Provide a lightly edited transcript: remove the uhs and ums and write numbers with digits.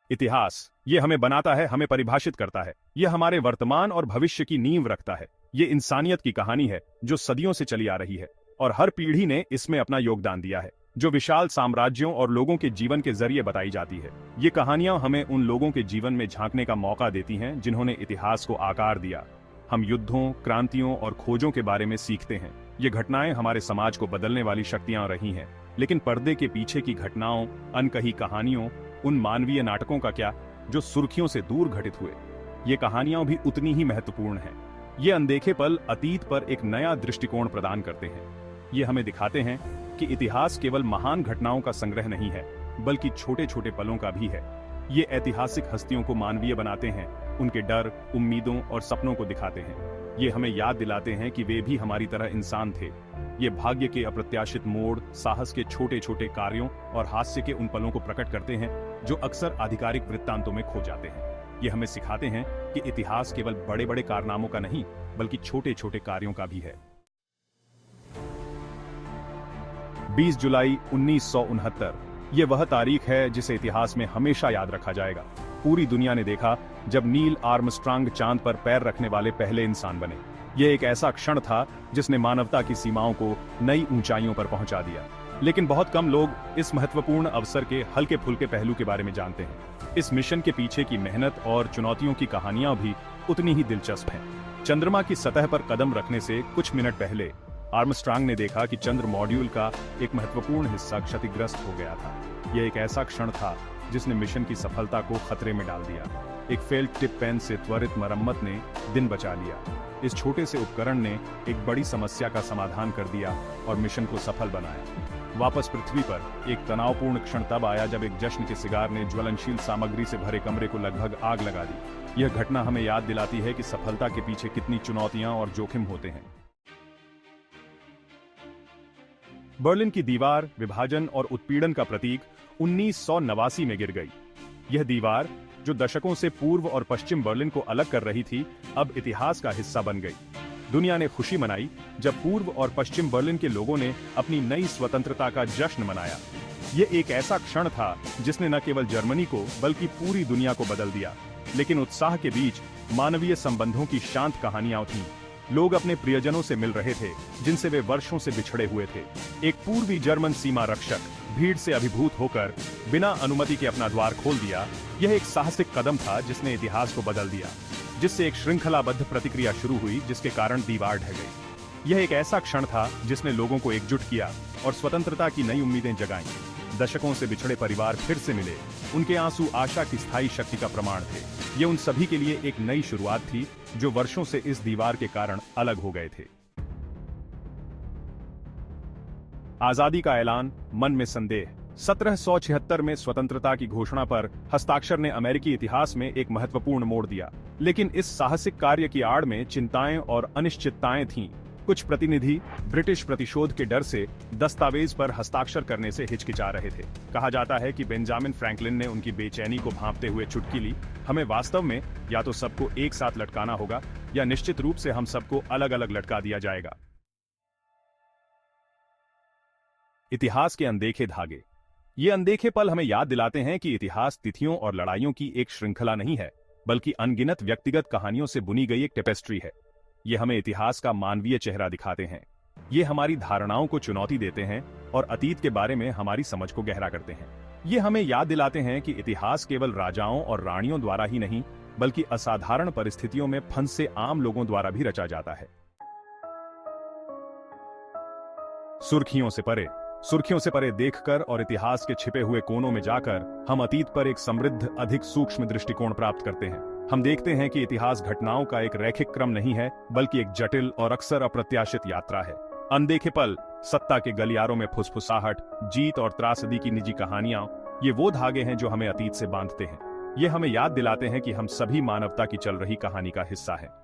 इतिहास ये हमें बनाता है, हमें परिभाषित करता है। यह हमारे वर्तमान और भविष्य की नींव रखता है। ये इंसानियत की कहानी है जो सदियों से चली आ रही है और हर पीढ़ी ने इसमें अपना योगदान दिया है, जो विशाल साम्राज्यों और लोगों के जीवन के जरिए बताई जाती है। ये कहानियां हमें उन लोगों के जीवन में झांकने का मौका देती हैं जिन्होंने इतिहास को आकार दिया। हम युद्धों, क्रांतियों और खोजों के बारे में सीखते हैं। ये घटनाएं हमारे समाज को बदलने वाली शक्तियां रही हैं, लेकिन पर्दे के पीछे की घटनाओं, अनकही कहानियों, उन मानवीय नाटकों का क्या जो सुर्खियों से दूर घटित हुए, ये कहानियां भी उतनी ही महत्वपूर्ण हैं। ये अनदेखे पल अतीत पर एक नया दृष्टिकोण प्रदान करते हैं। ये हमें दिखाते हैं कि इतिहास केवल महान घटनाओं का संग्रह नहीं है, बल्कि छोटे छोटे पलों का भी है। ये ऐतिहासिक हस्तियों को मानवीय बनाते हैं, उनके डर, उम्मीदों और सपनों को दिखाते हैं। ये हमें याद दिलाते हैं कि वे भी हमारी तरह इंसान थे। ये भाग्य के अप्रत्याशित मोड़, साहस के छोटे छोटे कार्यों और हास्य के उन पलों को प्रकट करते हैं जो अक्सर आधिकारिक वृत्तांतों में खो जाते हैं। ये हमें सिखाते हैं कि इतिहास केवल बड़े बड़े कारनामों का नहीं, बल्कि छोटे छोटे कार्यों का भी है। 20 जुलाई 1969 ये वह तारीख है जिसे इतिहास में हमेशा याद रखा जाएगा। पूरी दुनिया ने देखा जब नील आर्मस्ट्रांग चांद पर पैर रखने वाले पहले इंसान बने। यह एक ऐसा क्षण था जिसने मानवता की सीमाओं को नई ऊंचाइयों पर पहुंचा दिया। लेकिन बहुत कम लोग इस महत्वपूर्ण अवसर के हल्के फुल्के पहलू के बारे में जानते हैं। इस मिशन के पीछे की मेहनत और चुनौतियों की कहानियां भी उतनी ही दिलचस्प हैं। चंद्रमा की सतह पर कदम रखने से कुछ मिनट पहले आर्मस्ट्रांग ने देखा कि चंद्र मॉड्यूल का एक महत्वपूर्ण हिस्सा क्षतिग्रस्त हो गया था। यह एक ऐसा क्षण था जिसने मिशन की सफलता को खतरे में डाल दिया। एक फेल्ट टिप पेन से त्वरित मरम्मत ने दिन बचा लिया। इस छोटे से उपकरण ने एक बड़ी समस्या का समाधान कर दिया और मिशन को सफल बनाया। वापस पृथ्वी पर एक तनावपूर्ण क्षण तब आया जब एक जश्न के सिगार ने ज्वलनशील सामग्री से भरे कमरे को लगभग आग लगा दी। यह घटना हमें याद दिलाती है कि सफलता के पीछे कितनी चुनौतियां और जोखिम होते हैं। बर्लिन की दीवार विभाजन और उत्पीड़न का प्रतीक 1989 में गिर गई। यह दीवार जो दशकों से पूर्व और पश्चिम बर्लिन को अलग कर रही थी, अब इतिहास का हिस्सा बन गई। दुनिया ने खुशी मनाई जब पूर्व और पश्चिम बर्लिन के लोगों ने अपनी नई स्वतंत्रता का जश्न मनाया। यह एक ऐसा क्षण था जिसने न केवल जर्मनी को बल्कि पूरी दुनिया को बदल दिया। लेकिन उत्साह के बीच मानवीय संबंधों की शांत कहानियां थीं। लोग अपने प्रियजनों से मिल रहे थे जिनसे वे वर्षों से बिछड़े हुए थे। एक पूर्वी जर्मन सीमा रक्षक भीड़ से अभिभूत होकर बिना अनुमति के अपना द्वार खोल दिया। यह एक साहसिक कदम था जिसने इतिहास को बदल दिया, जिससे एक श्रृंखलाबद्ध प्रतिक्रिया शुरू हुई जिसके कारण दीवार ढह गई। यह एक ऐसा क्षण था जिसने लोगों को एकजुट किया और स्वतंत्रता की नई उम्मीदें जगाईं। दशकों से बिछड़े परिवार फिर से मिले। उनके आंसू आशा की स्थायी शक्ति का प्रमाण थे। ये उन सभी के लिए एक नई शुरुआत थी जो वर्षों से इस दीवार के कारण अलग हो गए थे। आजादी का ऐलान, मन में संदेह। 1776 में स्वतंत्रता की घोषणा पर हस्ताक्षर ने अमेरिकी इतिहास में एक महत्वपूर्ण मोड़ दिया। लेकिन इस साहसिक कार्य की आड़ में चिंताएं और अनिश्चितताएं थीं। कुछ प्रतिनिधि ब्रिटिश प्रतिशोध के डर से दस्तावेज पर हस्ताक्षर करने से हिचकिचा रहे थे। कहा जाता है कि बेंजामिन फ्रैंकलिन ने उनकी बेचैनी को भांपते हुए चुटकी ली, हमें वास्तव में या तो सबको एक साथ लटकाना होगा या निश्चित रूप से हम सबको अलग अलग लटका दिया जाएगा। इतिहास के अनदेखे धागे। ये अनदेखे पल हमें याद दिलाते हैं कि इतिहास तिथियों और लड़ाइयों की एक श्रृंखला नहीं है, बल्कि अनगिनत व्यक्तिगत कहानियों से बुनी गई एक टेपेस्ट्री है। ये हमें इतिहास का मानवीय चेहरा दिखाते हैं। ये हमारी धारणाओं को चुनौती देते हैं और अतीत के बारे में हमारी समझ को गहरा करते हैं। ये हमें याद दिलाते हैं कि इतिहास केवल राजाओं और रानियों द्वारा ही नहीं, बल्कि असाधारण परिस्थितियों में फंसे आम लोगों द्वारा भी रचा जाता है। सुर्खियों से परे। सुर्खियों से परे देखकर और इतिहास के छिपे हुए कोनों में जाकर हम अतीत पर एक समृद्ध, अधिक सूक्ष्म दृष्टिकोण प्राप्त करते हैं। हम देखते हैं कि इतिहास घटनाओं का एक रैखिक क्रम नहीं है, बल्कि एक जटिल और अक्सर अप्रत्याशित यात्रा है। अनदेखे पल, सत्ता के गलियारों में फुसफुसाहट, जीत और त्रासदी की निजी कहानियां, ये वो धागे हैं जो हमें अतीत से बांधते हैं। ये हमें याद दिलाते हैं कि हम सभी मानवता की चल रही कहानी का हिस्सा हैं।